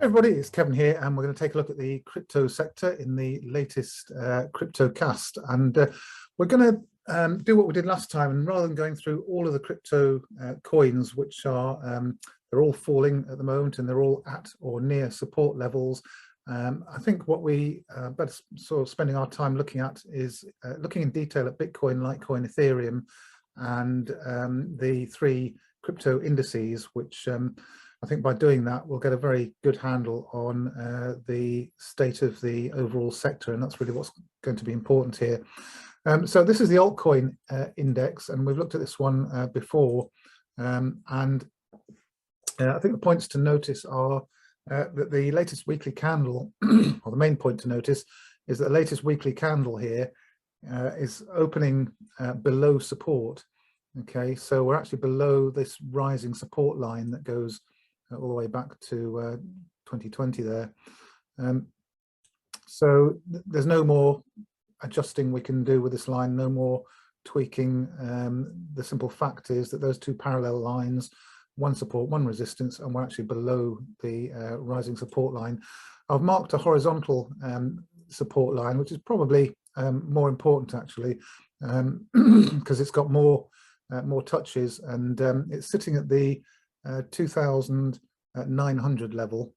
everybody, it's Kevin here, and we're going to take a look at the crypto sector in the latest Cryptocast. And we're going to do what we did last time, and rather than going through all of the crypto coins, which are they're all falling at the moment and they're all at or near support levels, I think what we better sort of spending our time looking at is looking in detail at Bitcoin, Litecoin, Ethereum, and the three crypto indices, which I think by doing that, we'll get a very good handle on the state of the overall sector, and that's really what's going to be important here. So this is the altcoin index, and we've looked at this one before, and I think the points to notice are that the latest weekly candle, or the main point to notice, is that the latest weekly candle here is opening below support. Okay, so we're actually below this rising support line that goes all the way back to 2020 there. So there's no more adjusting we can do with this line, no more tweaking. The simple fact is that those two parallel lines, one support, one resistance, and we're actually below the rising support line. I've marked a horizontal support line, which is probably more important actually, because it's got more touches, and it's sitting at the 2,900 level.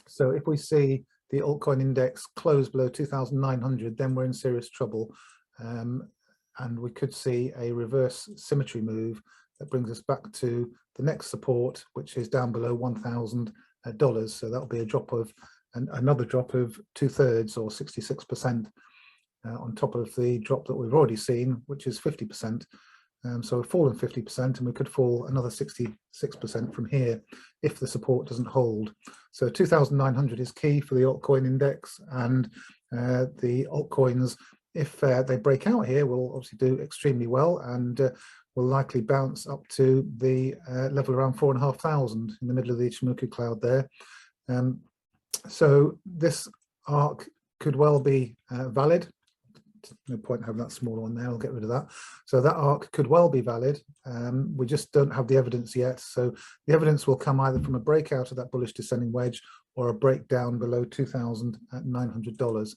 So if we see the altcoin index close below 2,900, then we're in serious trouble, and we could see a reverse symmetry move that brings us back to the next support, which is down below $1,000. So that'll be a drop of another drop of 2/3 or 66% on top of the drop that we've already seen, which is 50%. So we've fallen 50%, and we could fall another 66% from here if the support doesn't hold. So 2,900 is key for the altcoin index, and the altcoins, if they break out here, will obviously do extremely well, and will likely bounce up to the level around 4,500 in the middle of the Ichimoku cloud there. So this arc could well be valid. No point having that smaller one there, I'll get rid of that. So that arc could well be valid. We just don't have the evidence yet. So the evidence will come either from a breakout of that bullish descending wedge or a breakdown below $2,900.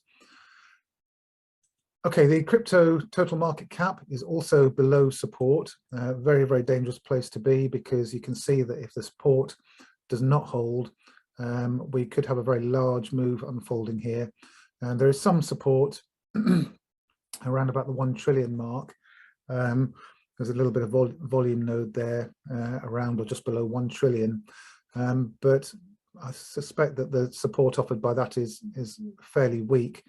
Okay, the crypto total market cap is also below support. Very, very dangerous place to be, because you can see that if the support does not hold, we could have a very large move unfolding here. And there is some support around about the 1 trillion mark. There's a little bit of volume node there around or just below 1 trillion. But I suspect that the support offered by that is fairly weak.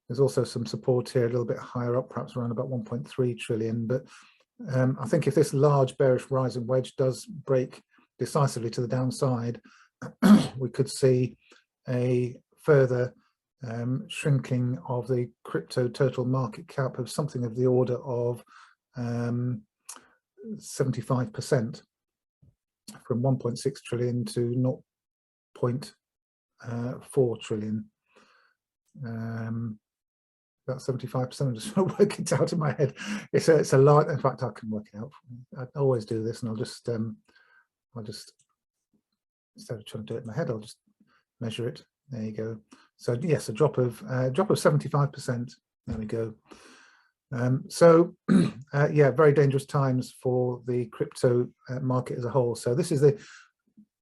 There's also some support here a little bit higher up, perhaps around about 1.3 trillion. But I think if this large bearish rising wedge does break decisively to the downside, we could see a further shrinking of the crypto total market cap of something of the order of 75%, from 1.6 trillion to 0.4 trillion. That's 75%. I'm just trying to work it out in my head. It's a lot. In fact, I can work it out. I always do this, and I'll just instead of trying to do it in my head, I'll just measure it. There you go. So yes, a drop of 75%. There we go. So yeah, very dangerous times for the crypto market as a whole. So this is the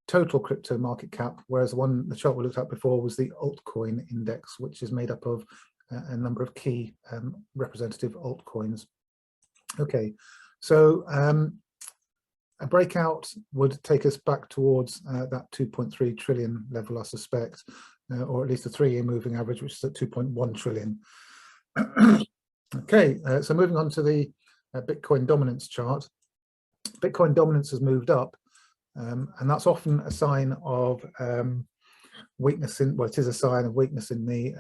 total crypto market cap, whereas the chart we looked at before was the altcoin index, which is made up of a number of key representative altcoins. Okay, so a breakout would take us back towards that 2.3 trillion level, I suspect, or at least a 3-year moving average, which is at 2.1 trillion. Okay, so moving on to the Bitcoin dominance chart. Bitcoin dominance has moved up, and that's often a sign of weakness in, well, it is a sign of weakness in the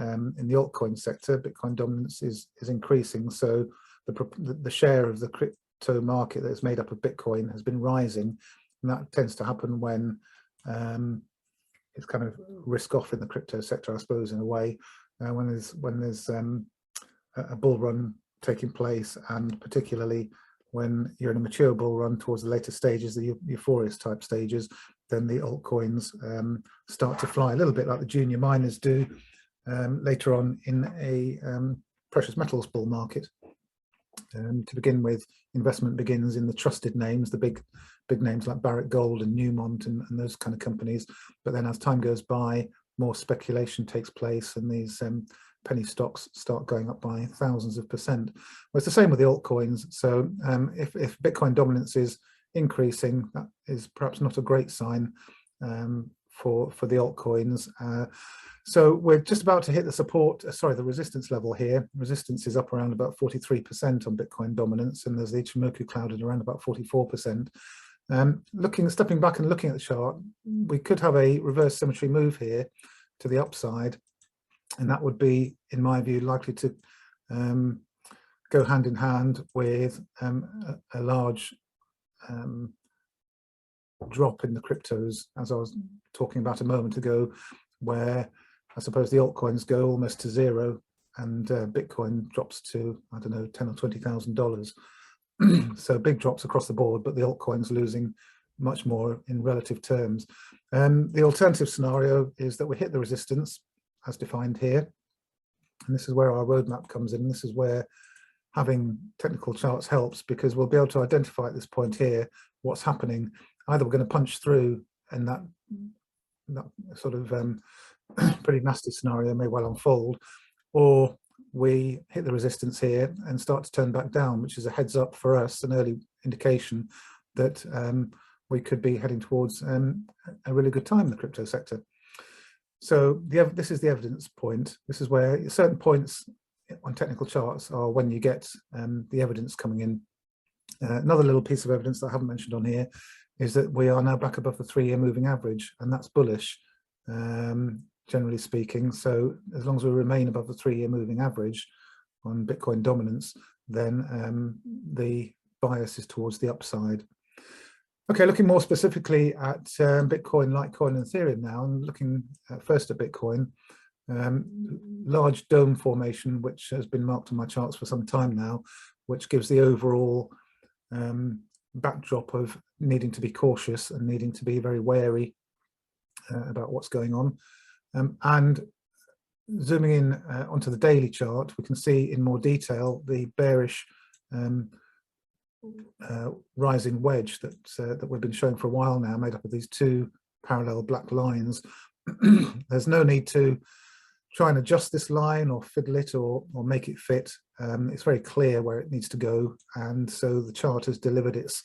altcoin sector. Bitcoin dominance is increasing, so the share of the crypto market that is made up of Bitcoin has been rising, and that tends to happen when it's kind of risk off in the crypto sector, I suppose, in a way, when there's a bull run taking place, and particularly when you're in a mature bull run towards the later stages, the euphorious type stages, then the altcoins start to fly a little bit like the junior miners do later on in a precious metals bull market. To begin with, investment begins in the trusted names, the big names like Barrick Gold and Newmont and those kind of companies. But then as time goes by, more speculation takes place, and these penny stocks start going up by thousands of %. Well, it's the same with the altcoins. So if Bitcoin dominance is increasing, that is perhaps not a great sign for the altcoins. So we're just about to hit the the resistance level here. Resistance is up around about 43% on Bitcoin dominance, and there's the Ichimoku cloud at around about 44%. Stepping back and looking at the chart, we could have a reverse symmetry move here to the upside, and that would be, in my view, likely to go hand in hand with a large drop in the cryptos, as I was talking about a moment ago, where I suppose the altcoins go almost to zero and Bitcoin drops to, I don't know, $10,000 or $20,000. So big drops across the board, but the altcoins losing much more in relative terms. The alternative scenario is that we hit the resistance as defined here, and this is where our roadmap comes in. This is where having technical charts helps, because we'll be able to identify at this point here what's happening. Either we're going to punch through, and that sort of pretty nasty scenario may well unfold, or we hit the resistance here and start to turn back down, which is a heads up for us, an early indication that we could be heading towards a really good time in the crypto sector. So this is the evidence point. This is where certain points on technical charts are when you get the evidence coming in. Another little piece of evidence that I haven't mentioned on here is that we are now back above the 3-year moving average, and that's bullish, generally speaking. So as long as we remain above the 3-year moving average on Bitcoin dominance, then the bias is towards the upside. Okay, looking more specifically at Bitcoin, Litecoin, and Ethereum now, and looking first at Bitcoin, large dome formation, which has been marked on my charts for some time now, which gives the overall backdrop of needing to be cautious and needing to be very wary about what's going on. And zooming in onto the daily chart, we can see in more detail the bearish rising wedge that we've been showing for a while now, made up of these two parallel black lines. There's no need to try and adjust this line or fiddle it or make it fit. It's very clear where it needs to go, and so the chart has delivered its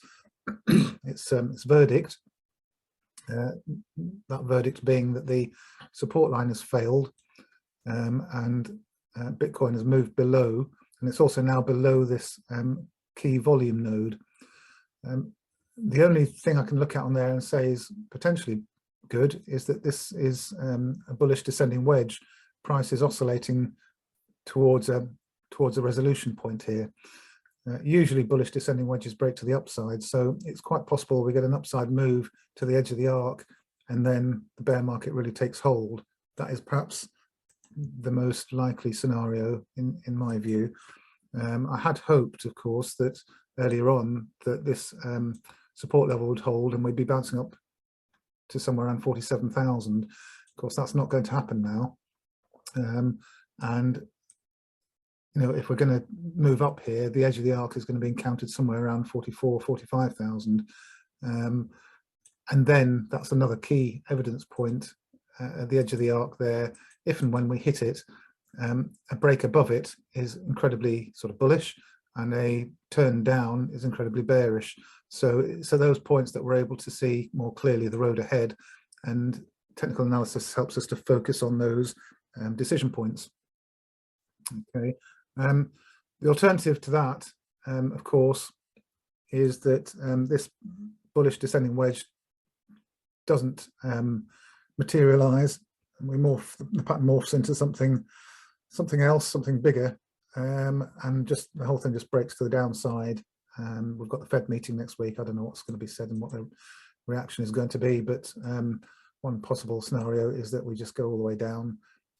verdict. That verdict being that the support line has failed, and Bitcoin has moved below, and it's also now below this key volume node. The only thing I can look at on there and say is potentially good is that this is a bullish descending wedge. Price is oscillating towards a resolution point here. Usually bullish descending wedges break to the upside, so it's quite possible we get an upside move to the edge of the arc, and then the bear market really takes hold. That is perhaps the most likely scenario in my view. I had hoped, of course, that earlier on that this support level would hold and we'd be bouncing up to somewhere around 47,000. Of course, that's not going to happen now. And you know, if we're going to move up here, the edge of the arc is going to be encountered somewhere around 44, 45,000. And then that's another key evidence point at the edge of the arc there. If and when we hit it, a break above it is incredibly sort of bullish, and a turn down is incredibly bearish. So those points that we're able to see more clearly the road ahead, and technical analysis helps us to focus on those decision points. Okay. The alternative to that, of course, is that this bullish descending wedge doesn't materialize, and the pattern morphs into something else, something bigger, and just the whole thing just breaks to the downside. We've got the Fed meeting next week. I don't know what's going to be said and what the reaction is going to be, but one possible scenario is that we just go all the way down,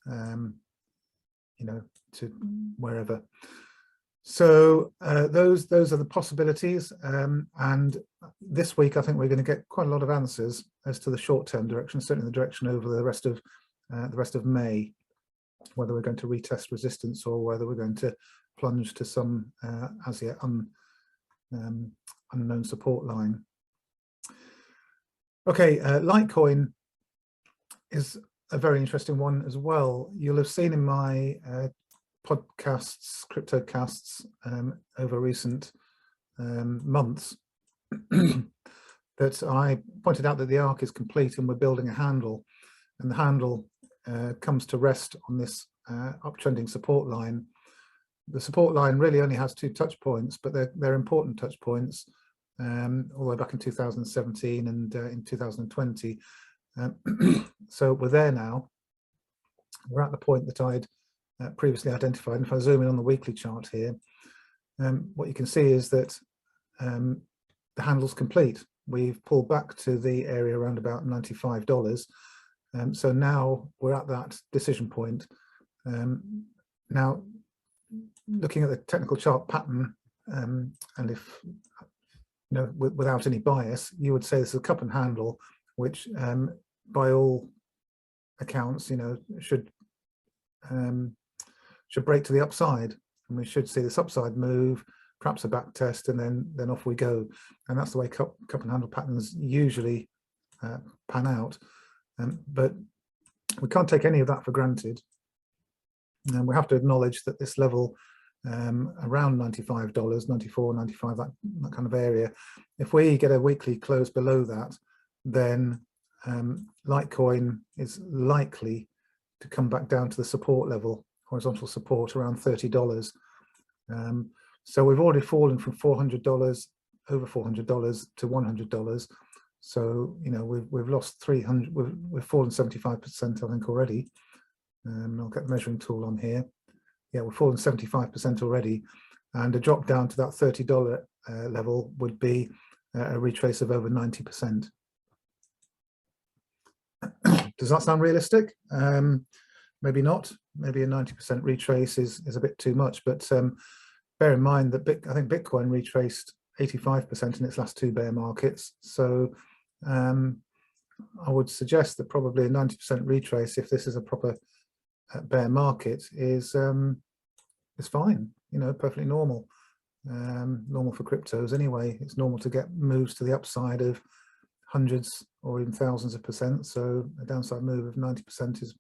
you know, to wherever. So those are the possibilities, and this week I think we're going to get quite a lot of answers as to the short-term direction, certainly the direction over the rest of May, whether we're going to retest resistance or whether we're going to plunge to some as yet unknown support line. Okay, Litecoin is a very interesting one as well. You'll have seen in my podcasts, Cryptocasts, over recent months that I pointed out that the arc is complete and we're building a handle, and the handle comes to rest on this uptrending support line. The support line really only has 2 touch points, but they're important touch points, all the way back in 2017 and in 2020. So we're there now. We're at the point that I'd previously identified. And if I zoom in on the weekly chart here, what you can see is that the handle's complete. We've pulled back to the area around about $95. So now we're at that decision point. Now, looking at the technical chart pattern, and if without any bias, you would say this is a cup and handle, which by all accounts, should break to the upside, and we should see this upside move, perhaps a back test, and then off we go. And that's the way cup and handle patterns usually pan out. But we can't take any of that for granted, and we have to acknowledge that this level around $95, 94, 95, that kind of area, if we get a weekly close below that, then Litecoin is likely to come back down to the support level, horizontal support around $30. So we've already fallen from $400, over $400 to $100. So we've lost 300. We've fallen 75%, I think, already. I'll get the measuring tool on here. Yeah, we've fallen 75% already, and a drop down to that $30 level would be a retrace of over 90%. Does that sound realistic? Maybe not. Maybe a 90% retrace is a bit too much, but bear in mind that I think Bitcoin retraced 85% in its last 2 bear markets. So I would suggest that probably a 90% retrace, if this is a proper bear market, is fine. Perfectly normal. Normal for cryptos anyway. It's normal to get moves to the upside of hundreds or even thousands of percent. So a downside move of 90% is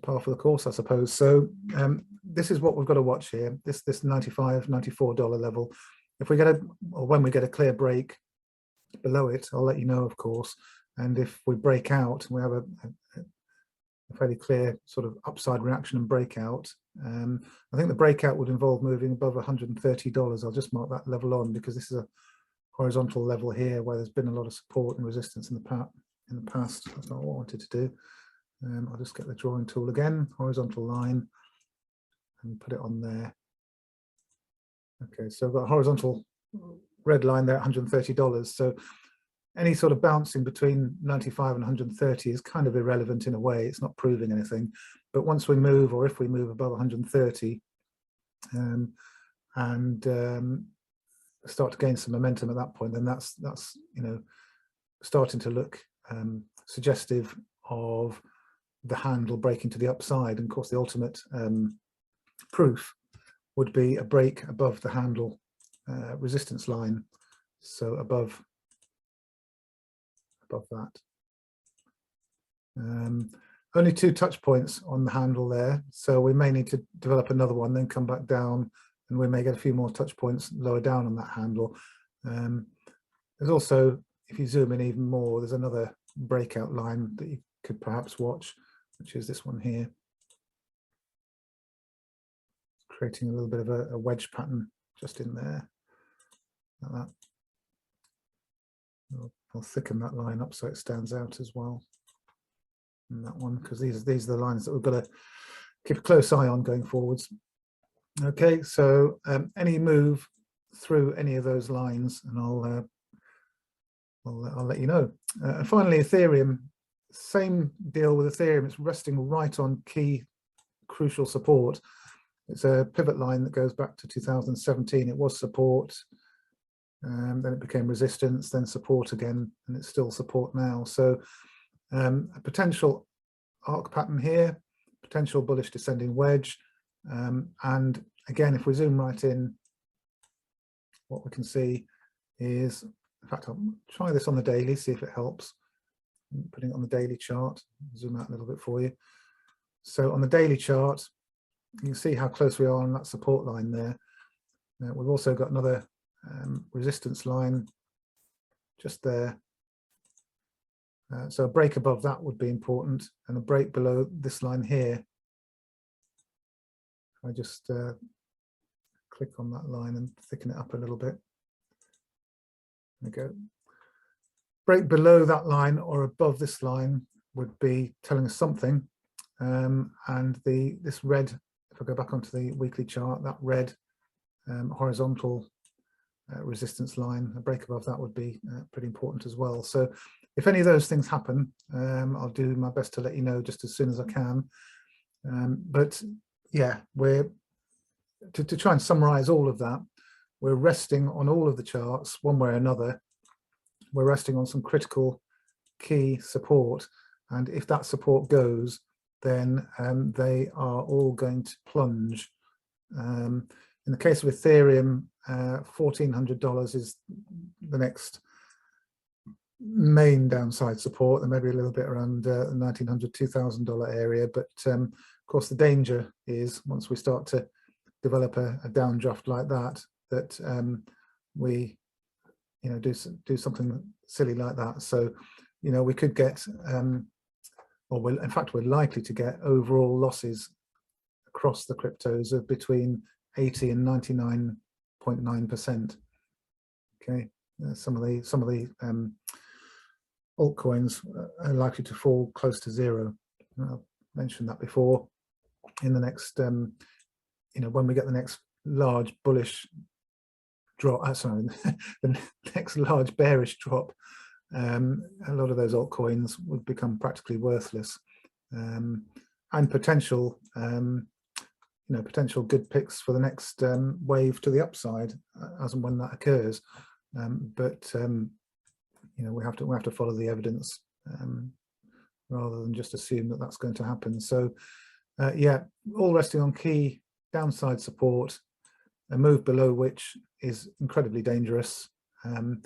par for the course, I suppose. So this is what we've got to watch here. This $95, $94 level. If we get when we get a clear break below it, I'll let you know, of course. And if we break out, we have a fairly clear sort of upside reaction and breakout. I think the breakout would involve moving above $130. I'll just mark that level on, because this is a horizontal level here where there's been a lot of support and resistance in the past. That's not what I wanted to do. I'll just get the drawing tool again, horizontal line, and put it on there. Okay, so I've got a horizontal red line there at $130. So any sort of bouncing between 95 and 130 is kind of irrelevant in a way. It's not proving anything. But once we move, or if we move above 130 and start to gain some momentum at that point, then that's starting to look suggestive of the handle breaking to the upside. And of course, the ultimate proof would be a break above the handle resistance line, so above that. Only 2 touch points on the handle there, so we may need to develop another one, then come back down, and we may get a few more touch points lower down on that handle. There's also, if you zoom in even more, there's another breakout line that you could perhaps watch, which is this one here, creating a little bit of a wedge pattern just in there, like that. I'll thicken that line up so it stands out as well. And that one, because these are the lines that we've got to keep a close eye on going forwards. Okay, so any move through any of those lines, and I'll let you know. And finally, Ethereum, same deal with Ethereum. It's resting right on key, crucial support. It's a pivot line that goes back to 2017. It was support, then it became resistance, then support again, and it's still support now. So a potential arc pattern here, potential bullish descending wedge, and again, if we zoom right in, what we can see is, in fact, I'll try this on the daily, see if it helps. I'm putting it on the daily chart, zoom out a little bit for you. So on the daily chart, you can see how close we are on that support line there. We've also got another resistance line just there. So a break above that would be important, and a break below this line here. I just click on that line and thicken it up a little bit. There we go. Break below that line or above this line would be telling us something. And this red, if I go back onto the weekly chart, that red horizontal resistance line, a break above that would be pretty important as well. So if any of those things happen, I'll do my best to let you know just as soon as I can. But yeah, we're to try and summarize all of that, we're resting on all of the charts one way or another. We're resting on some critical key support, and if that support goes, then they are all going to plunge. In the case of Ethereum, $1,400 is the next main downside support. There may be a little bit around the $1,900, $2,000 area, but of course the danger is once we start to develop a downdraft like that, that we do something silly like that. So we could get or in fact we're likely to get overall losses across the cryptos of between 80 and 99.9%. Okay, some of the altcoins are likely to fall close to zero. I've mentioned that before. In the next when we get the next large bullish drop, the next large bearish drop, a lot of those altcoins would become practically worthless, and potential potential good picks for the next wave to the upside as and when that occurs. But we have to follow the evidence rather than just assume that that's going to happen. So yeah, all resting on key downside support, a move below which is incredibly dangerous, and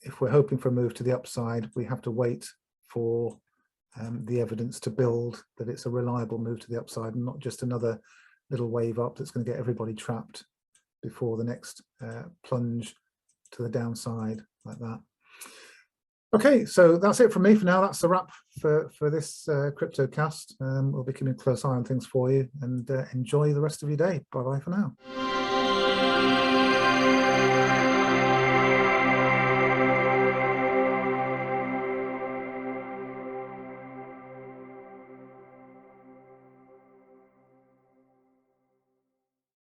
if we're hoping for a move to the upside, we have to wait for the evidence to build that it's a reliable move to the upside and not just another little wave up that's going to get everybody trapped before the next plunge to the downside like that. Okay, so that's it from me for now. That's a wrap for this Cryptocast. We'll be keeping a close eye on things for you, and enjoy the rest of your day. Bye-bye for now.